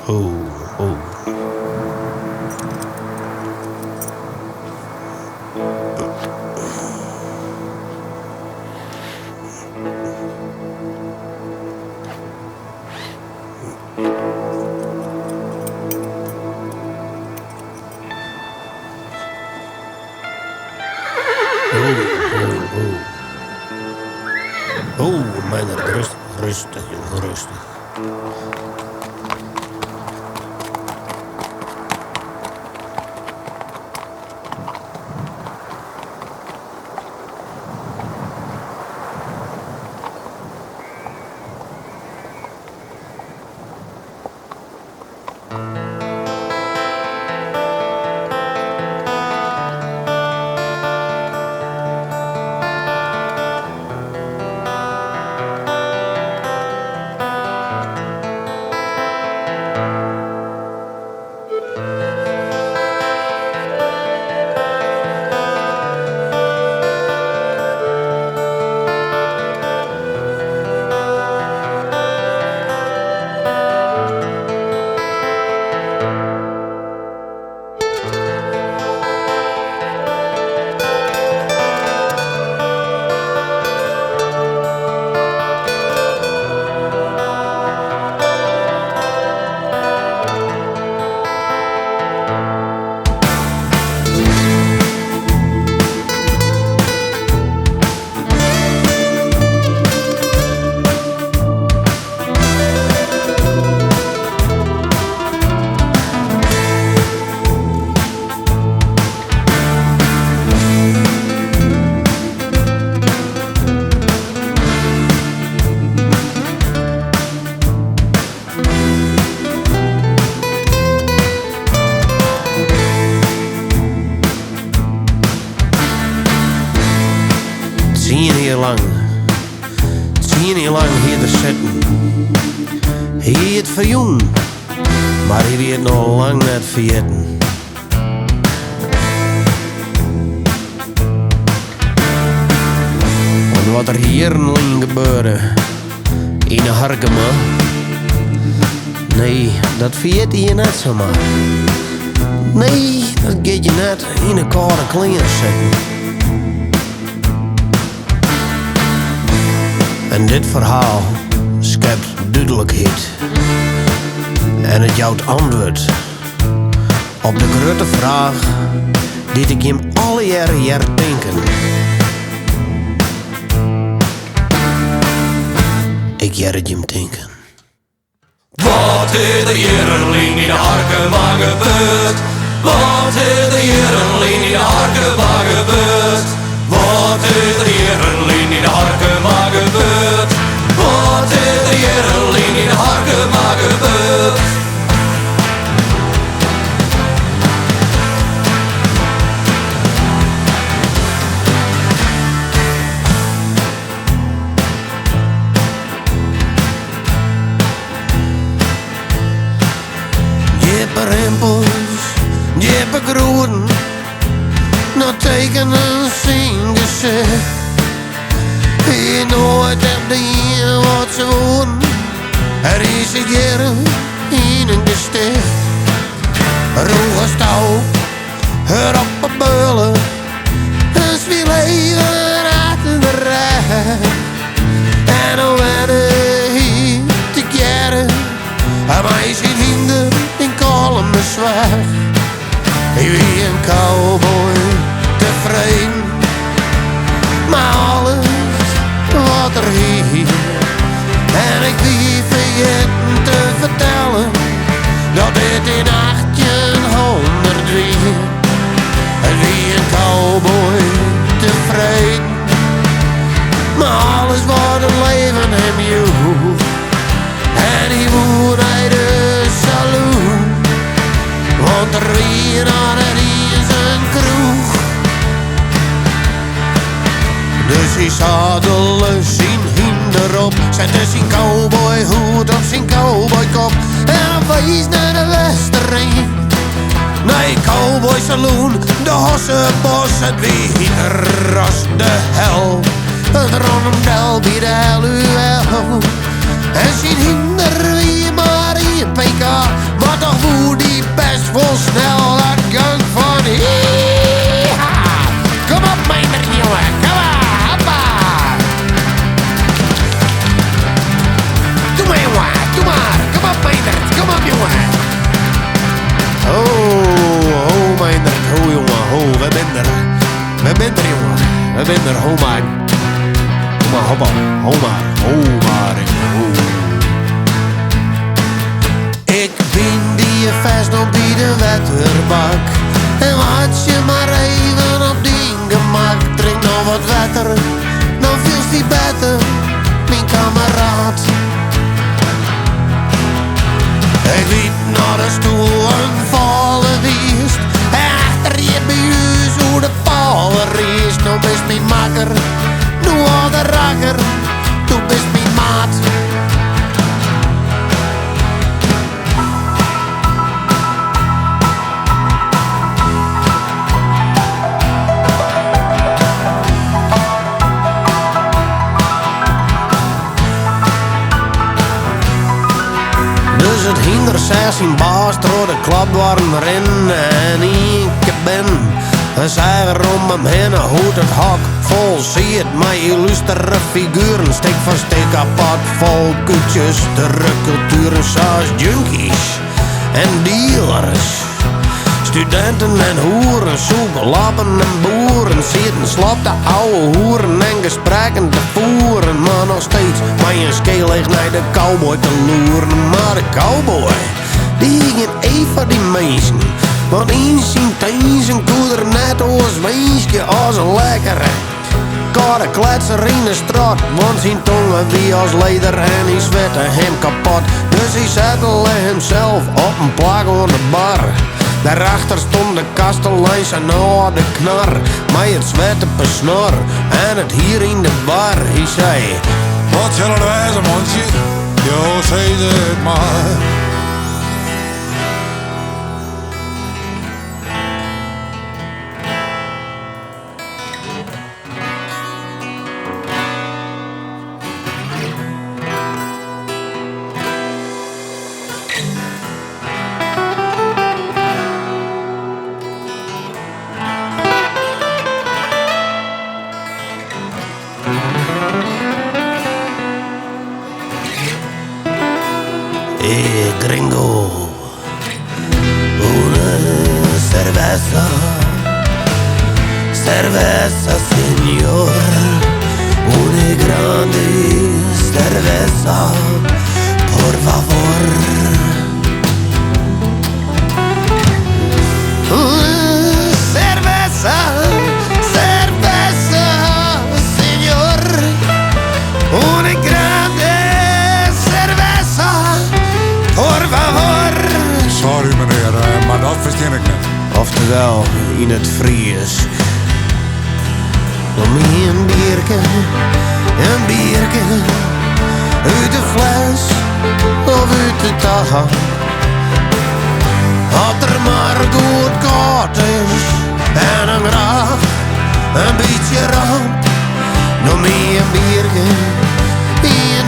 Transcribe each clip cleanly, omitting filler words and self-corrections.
Oh. Meiner, rustig, jongen, rustig. Tien jaar lang hier te zitten. Hij het verjoen, maar hij het nog lang net vergeten. Want wat er hier in gebeurde, in de Harkema, nee, dat vergeet je net zomaar. Nee, dat gaat je net in een koude kleren zetten. En dit verhaal schept duidelijkheid. En het jouwt antwoord op de grote vraag die ik hem alle jaren denken. Ik het hem denken. Wat is er hier in de Harkema gebeurd? Wat is er hier in de Harkema gebeurd? Wat is er hier in de Harkema gebeurd? Wat is er hier in de Harkema gebeurd? Jippe rimpels, jippe groen, nog tekenen zien gezicht. Je nooit hebt die wat ze wonen. Er is het jaren in een gesticht. Roege stouw, heur op de beulen. Dus we leven achter de rij. En dan werden hier te keren. En mij zit hinder in kalm bezwaar. Ik wie een cowboy tevreden. Maar alles wat er hier. En ik wie vergeten te vertellen dat dit in 1800 weer. En wie een cowboy tevreden. Maar alles wat het leven hem joeg. En die woont uit de saloon. Want er weer aan het is een kroeg. Dus hij zadelde zijn hinder op, zette zijn cowboyhoed op zijn cowboykop en wees naar de Westerring. Nee, cowboy saloon, de Hossenbos, het wieter als de hel. Het Ronnendel bij de LUL. En zijn hinder wie maar in PK, Homa. Hoppa, Homa. Ik ben die vast op bij de waterbak. En laat je maar even op die gemak. Drink nog wat water, dan feels die beter, mijn kameraad. Ik weet naar de stoel en vallen wiest. En achter je buis hoe de power is. Nou best mijn makker, nu al de rakker, nu best mijn maat. Dus het hinder zes in baas door de klap waren rennen en ik ben een zeiger om hem heen, hoed het hak vol ziet met illustere figuren, steek van steek apart, vol kutjes, terugculturen zoals junkies en dealers. Studenten en hoeren, zoeken, lappen en boeren, zitten slap de oude hoeren en gesprekken te voeren. Maar nog steeds bij een skeleeg naar de cowboy te loeren. Maar de cowboy, die ging even die mensen. Want eens zien tijdens een koeder net als weesje als een lekkere. Kade kletser in de straat, want zijn tongen wie als leder en hij zwette hem kapot. Dus hij zette hemzelf op een plak aan de bar. Daarachter stond de kasteleins en de knar, met het zwette per snor en het hier in de bar. Hij zei: wat zullen we wijzen, mondje? Jo, zei het maar. Gringo, una cerveza, cerveza señor, una grande cerveza, por favor. Una cerveza, cerveza señor, una grande cerveza. Por favor. Sorry meneer, maar dat verstaan ik niet. Oftewel, in het Fries. Om me een bierke, uit de fles of uit de tag. Had er maar goed kaart is en een graag, een beetje ramp. Nog me een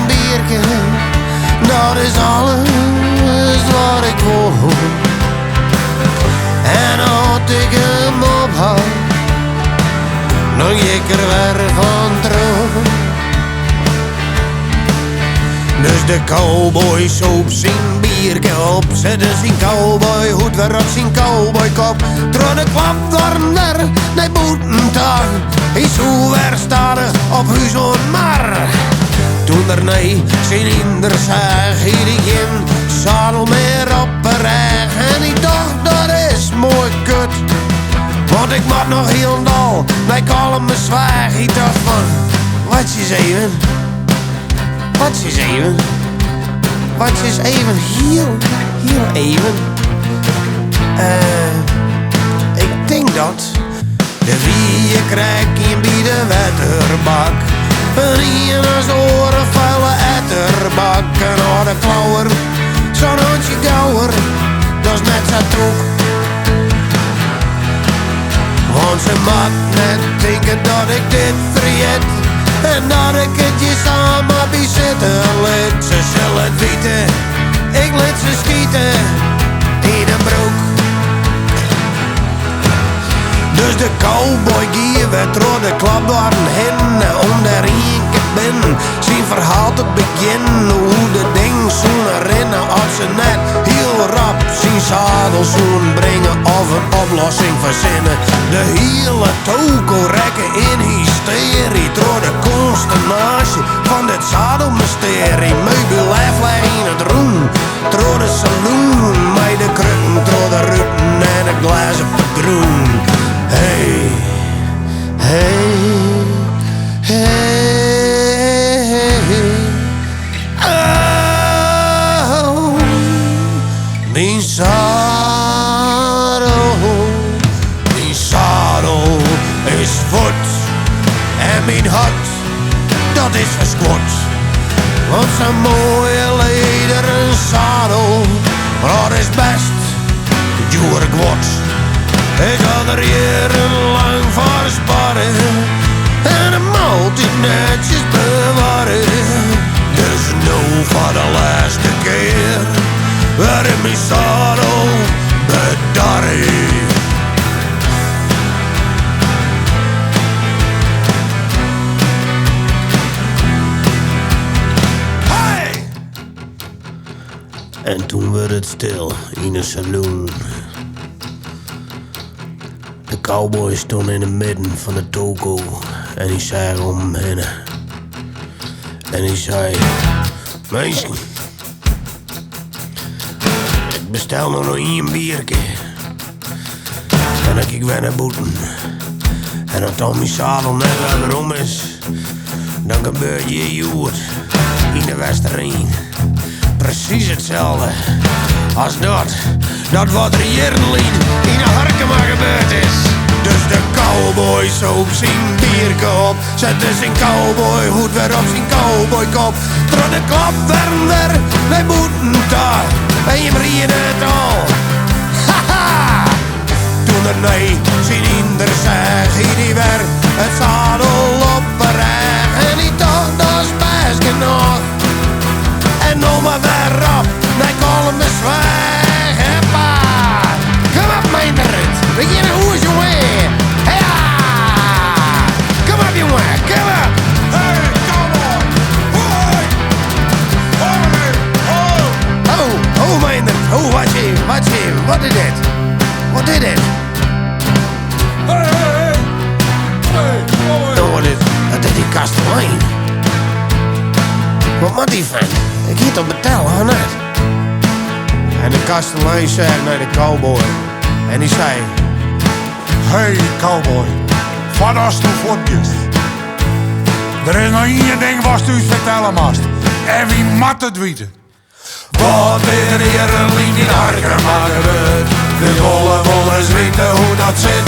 bierke, dat is alles wat ik wil. En als ik hem ophoud, dan ga ik er weer van terug. Dus de cowboy soep zijn bierke op, zette zijn cowboyhoed weer op zijn cowboykop. Trouw de klap daaronder, nee boetentag, hij zo weer stadig op huis en mar. Toen er nee, zijn inder zeg, hier ik in zadel meer op een reg. En ik dacht, dat is mooi kut, want ik maak nog heel dal, nee kalm me zwijg. Ik dacht van, wat is even, heel even. Ik denk dat de wie krijg in bij de waterbak. En hier als oren vuile etterbak. En aan de klauwer, zo'n handje gauwer, dat is net zo troek. Want ze maakt net denken dat ik dit vergeet. En dat ik het je samen bij zitten liet. Ze zullen het weten, ik liet ze schieten in een broek. Dus de cowboy die werd door de klap waren heen. Onder ik ben zijn verhaal te beginnen. Hoe de ding zo'n rennen als ze net heel rap zijn zadelzoen brengen of een oplossing verzinnen. De hele toko rekken in hysterie door de consternatie van dit zadelmysterie. Meubel afleggen in het roem, door de saloon, met de krukken, door de ruiten en de glazen padroen. Hey, hey, hey, oh, mijn zadel is voet en mijn hart, dat is verskot. Want zo'n mooie lederen zadel, dat is best duur kwart. Ik had er jarenlang voor sparen en een maaltijd netjes bewaren. Dus nu voor de laatste keer weer in mijn zadel bedarren. En toen werd het stil in een saloon. De cowboy stond in het midden van de toko en hij zei om hem heen. En hij zei: mensen, ik bestel nog één biertje. En dan kijk ik weer naar boeten. En als dan mijn zadel net weer om is, dan gebeurt je joert in de Westerijn. Precies hetzelfde als dat wat er jarenlang in de Harkema gebeurd is. Dus de cowboy zoop zijn bierke op, zette zijn cowboyhoed weer op zijn cowboykop. Door de klap weer bij boeten daar, en je brieën het al. Haha! Toen er nee, zijn inder zeg, hij weer het zadel op bereid. En hij dacht, dat is best genoeg. En nog maar weer op, wij kallen me zwijg. Heppa! Kom op, mijn rit. Beginnen hoe is jongen? Ja! Kom op, jongen. Kom op. Hey, cowboy! Hoi! Hoi! Oh, mijn rit. Oh, watch him. What did it? Hey, hey, hey! Hey, cowboy! Oh, wat is dat? Dat die kastelein. Wat moet die van? Ik hier toch betalen, hè, net? En de kastelein zei naar de cowboy. En die zei: Hey, cowboy. Wat als du voetjes? Er is nog één ding wat u vertellen moest. En wie moet het weten? Wat weer hier een linie in Harkema gebeurt. De wollen eens weten hoe dat zit.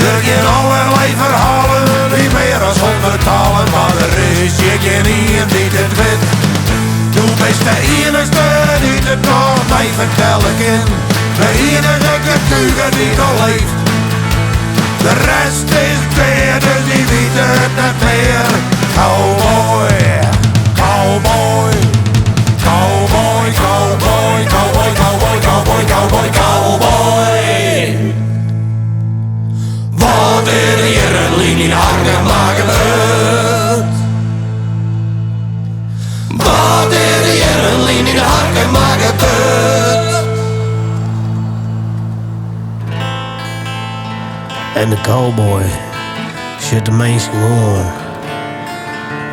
Er zijn allerlei verhalen, niet meer dan 100 talen. Maar er is je geen één die het weet. Du bist de enigste die het nog mij vertellen kan. De enige getuige die nog leeft. De rest is dood, dus die weet het niet meer. Cowboy, cowboy, cowboy, cowboy, cowboy, cowboy, cowboy, cowboy, cowboy. Wat er hier een linie Harkema gebeurt. Wat er hier een linie Harkema gebeurt. En de cowboy zet de mensen aan.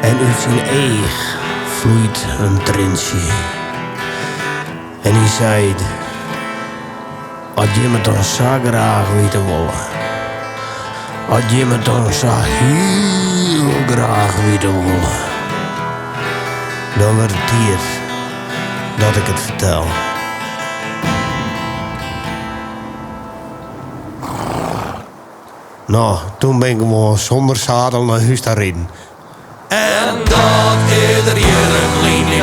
En uit zijn eeg vloeit een trintje. En hij zei: als je me toch zo graag weten willen. Als je me toch zo heel graag weten willen. Dan wordt het hier dat ik het vertel. Nou, toen ben ik gewoon zonder zadel naar huis daarin. En dat is er hier een linie in